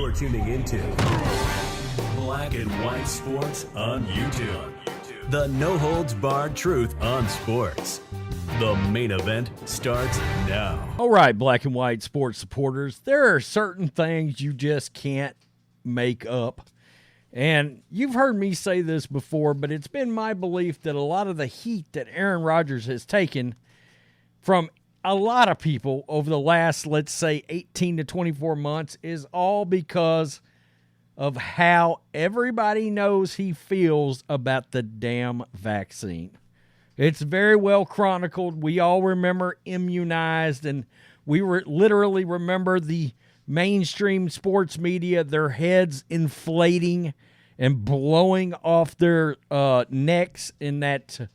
You're tuning into Black and White Sports on YouTube. The no-holds-barred truth on sports. The main event starts now. All right, Black and White Sports supporters, there are certain things you just can't make up. And you've heard me say this before, but it's been my belief that a lot of the heat that Aaron Rodgers has taken from a lot of people over the last, let's say, 18 to 24 months is all because of how everybody knows he feels about the damn vaccine. It's very well chronicled. We all remember immunized, and we literally remember the mainstream sports media, their heads inflating and blowing off their necks in that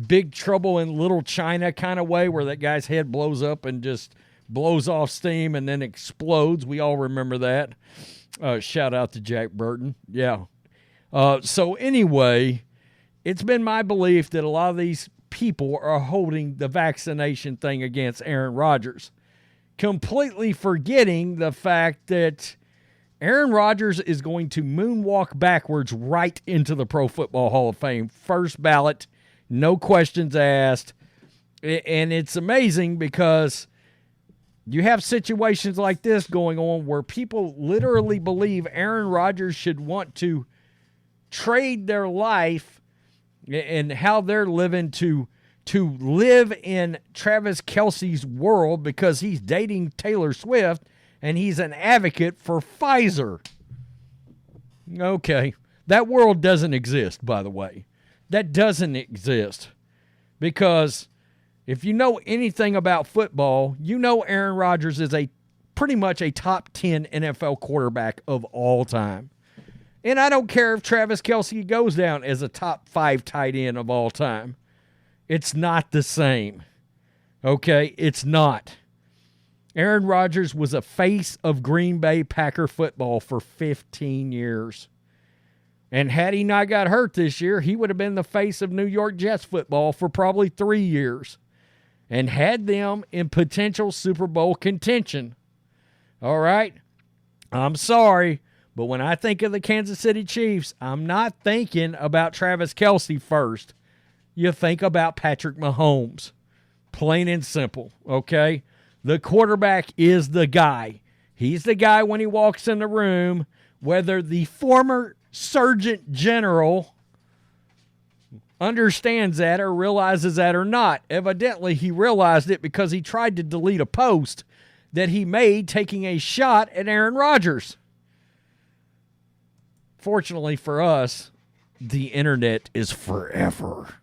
Big Trouble in Little China kind of way, where that guy's head blows up and just blows off steam and then explodes. We all remember that. Shout out to Jack Burton. Yeah. So anyway, it's been my belief that a lot of these people are holding the vaccination thing against Aaron Rodgers, completely forgetting the fact that Aaron Rodgers is going to moonwalk backwards right into the Pro Football Hall of Fame. First ballot, no questions asked. And it's amazing because you have situations like this going on where people literally believe Aaron Rodgers should want to trade their life and how they're living to live in Travis Kelce's world because he's dating Taylor Swift and he's an advocate for Pfizer. Okay. That world doesn't exist, by the way. That doesn't exist because if you know anything about football, you know Aaron Rodgers is pretty much a top 10 NFL quarterback of all time. And I don't care if Travis Kelce goes down as a top 5 tight end of all time. It's not the same. Okay? It's not. Aaron Rodgers was a face of Green Bay Packer football for 15 years. And had he not got hurt this year, he would have been the face of New York Jets football for probably 3 years and had them in potential Super Bowl contention. All right? I'm sorry. But when I think of the Kansas City Chiefs, I'm not thinking about Travis Kelce first. You think about Patrick Mahomes. Plain and simple, okay? The quarterback is the guy. He's the guy when he walks in the room, whether the former Surgeon General understands that or realizes that or not. Evidently, he realized it because he tried to delete a post that he made taking a shot at Aaron Rodgers. Fortunately for us, the internet is forever.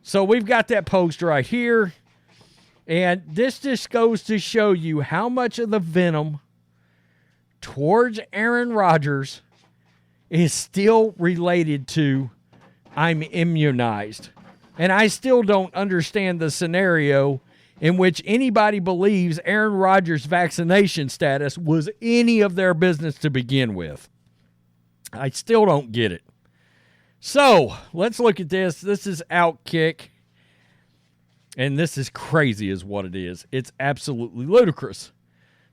So we've got that post right here. And this just goes to show you how much of the venom towards Aaron Rodgers is still related to I'm immunized. And I still don't understand the scenario in which anybody believes Aaron Rodgers' vaccination status was any of their business to begin with. I still don't get it. So, let's look at this. This is Outkick. And this is crazy is what it is. It's absolutely ludicrous.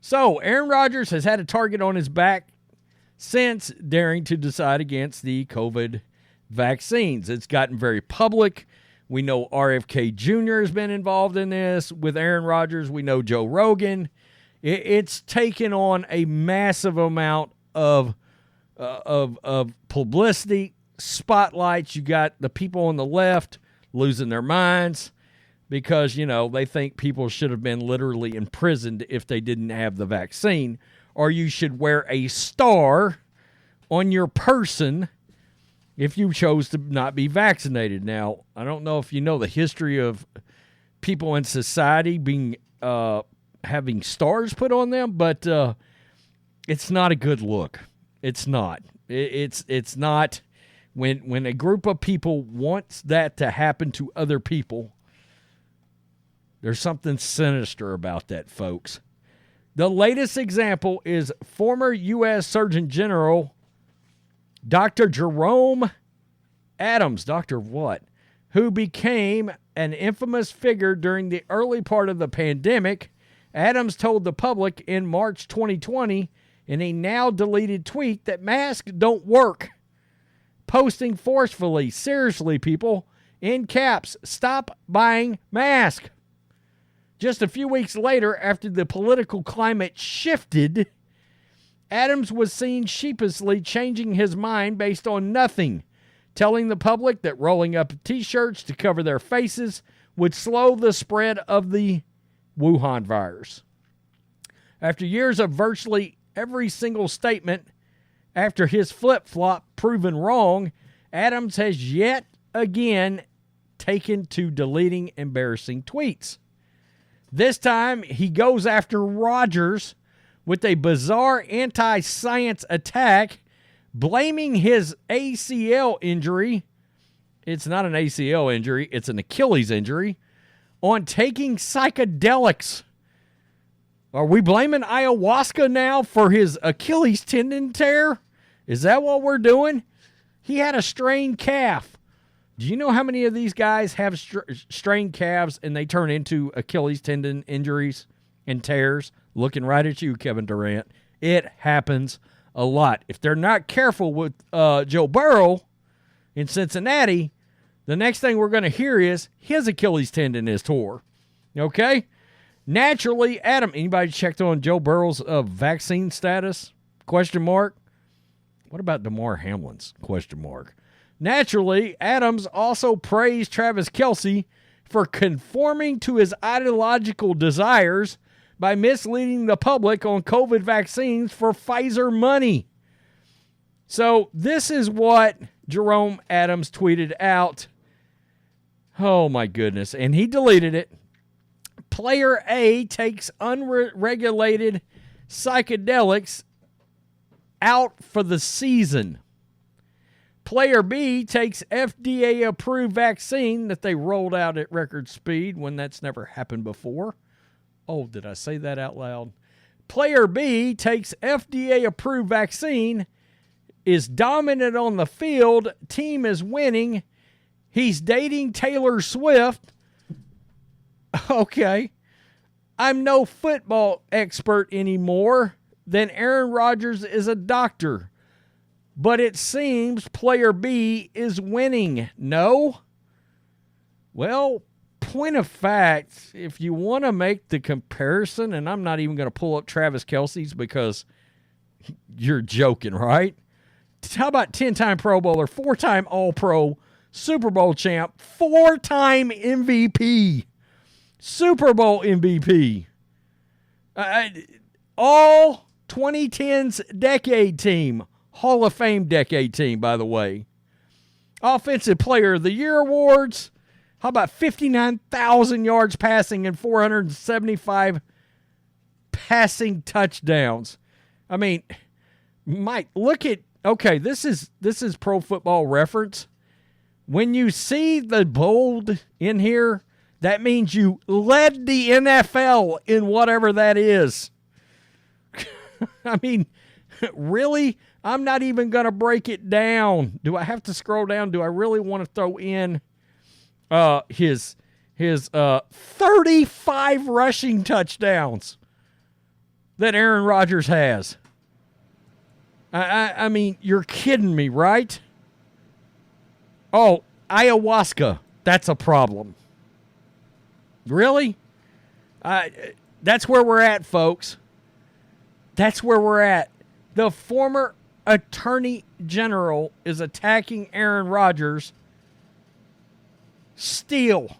So, Aaron Rodgers has had a target on his back since daring to decide against the COVID vaccines. It's gotten very public. We know RFK Jr. has been involved in this with Aaron Rodgers. We know Joe Rogan. It's taken on a massive amount of publicity, spotlights. You got the people on the left losing their minds because, you know, they think people should have been literally imprisoned if they didn't have the vaccine, or you should wear a star on your person if you chose to not be vaccinated. Now, I don't know if you know the history of people in society being having stars put on them, but it's not a good look. It's not. It's not. When a group of people wants that to happen to other people, there's something sinister about that, folks. The latest example is former U.S. Surgeon General Dr. Jerome Adams, Dr. what? Who became an infamous figure during the early part of the pandemic. Adams told the public in March 2020 in a now deleted tweet that masks don't work, posting forcefully, "Seriously, people," in caps, "stop buying masks." Just a few weeks later, after the political climate shifted, Adams was seen sheepishly changing his mind based on nothing, telling the public that rolling up T-shirts to cover their faces would slow the spread of the Wuhan virus. After years of virtually every single statement after his flip-flop proven wrong, Adams has yet again taken to deleting embarrassing tweets. This time, he goes after Rodgers with a bizarre anti-science attack, blaming his ACL injury — it's not an ACL injury, it's an Achilles injury — on taking psychedelics. Are we blaming ayahuasca now for his Achilles tendon tear? Is that what we're doing? He had a strained calf. Do you know how many of these guys have strained calves and they turn into Achilles tendon injuries and tears? Looking right at you, Kevin Durant. It happens a lot. If they're not careful with Joe Burrow in Cincinnati, the next thing we're going to hear is his Achilles tendon is tore. Okay? Naturally, Adam, anybody checked on Joe Burrow's vaccine status? Question mark. What about Damar Hamlin's? Question mark. Naturally, Adams also praised Travis Kelce for conforming to his ideological desires by misleading the public on COVID vaccines for Pfizer money. So this is what Jerome Adams tweeted out. Oh, my goodness. And he deleted it. Player A takes unregulated psychedelics out for the season. Player B takes FDA-approved vaccine that they rolled out at record speed when that's never happened before. Oh, did I say that out loud? Player B takes FDA-approved vaccine, is dominant on the field, team is winning, he's dating Taylor Swift. Okay. I'm no football expert anymore. Then Aaron Rodgers is a doctor. But it seems player B is winning. No? Well, point of fact, if you want to make the comparison, and I'm not even going to pull up Travis Kelce's because you're joking, right? How about 10-time Pro Bowler, 4-time All-Pro, Super Bowl champ, 4-time MVP, Super Bowl MVP, all 2010s decade team, Hall of Fame decade team, by the way. Offensive Player of the Year awards. How about 59,000 yards passing and 475 passing touchdowns? I mean, Mike, look at, okay, this is Pro Football Reference. When you see the bold in here, that means you led the NFL in whatever that is. I mean, really? I'm not even going to break it down. Do I have to scroll down? Do I really want to throw in his 35 rushing touchdowns that Aaron Rodgers has? I mean, you're kidding me, right? Oh, ayahuasca. That's a problem. Really? That's where we're at, folks. That's where we're at. The former Attorney General is attacking Aaron Rodgers still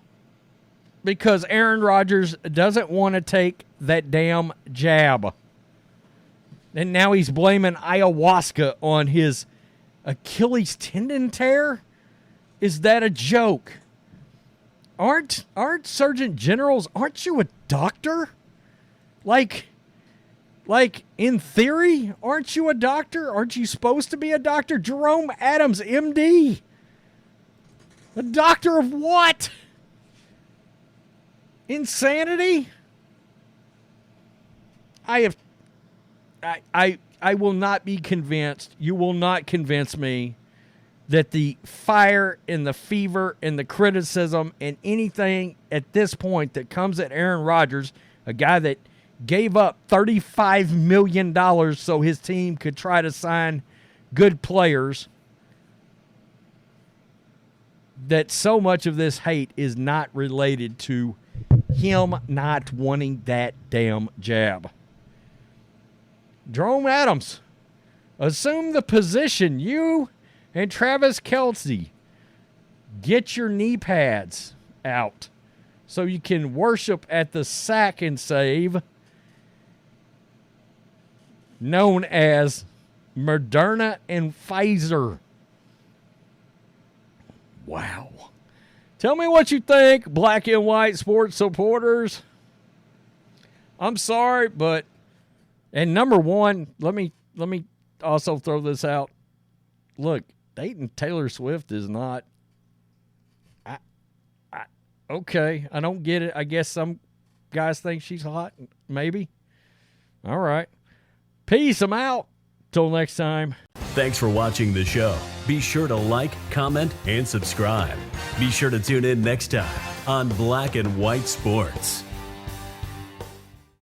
because Aaron Rodgers doesn't want to take that damn jab. And now he's blaming ayahuasca on his Achilles tendon tear? Is that a joke? Aren't Surgeon Generals, aren't you a doctor? Like, in theory, aren't you a doctor? Aren't you supposed to be a doctor? Jerome Adams, MD. A doctor of what? Insanity? I will not be convinced. You will not convince me that the fire and the fever and the criticism and anything at this point that comes at Aaron Rodgers, a guy that gave up $35 million so his team could try to sign good players, that so much of this hate is not related to him not wanting that damn jab. Jerome Adams, assume the position. You and Travis Kelce, get your knee pads out so you can worship at the sack and save known as Moderna and Pfizer. Wow. Tell me what you think, black and white sports supporters. I'm sorry, but, and number one, let me also throw this out. Look, dating Taylor Swift is not, okay, I don't get it. I guess some guys think she's hot, maybe. All right. Peace, I'm out. Till next time. Thanks for watching the show. Be sure to like, comment, and subscribe. Be sure to tune in next time on Black and White Sports.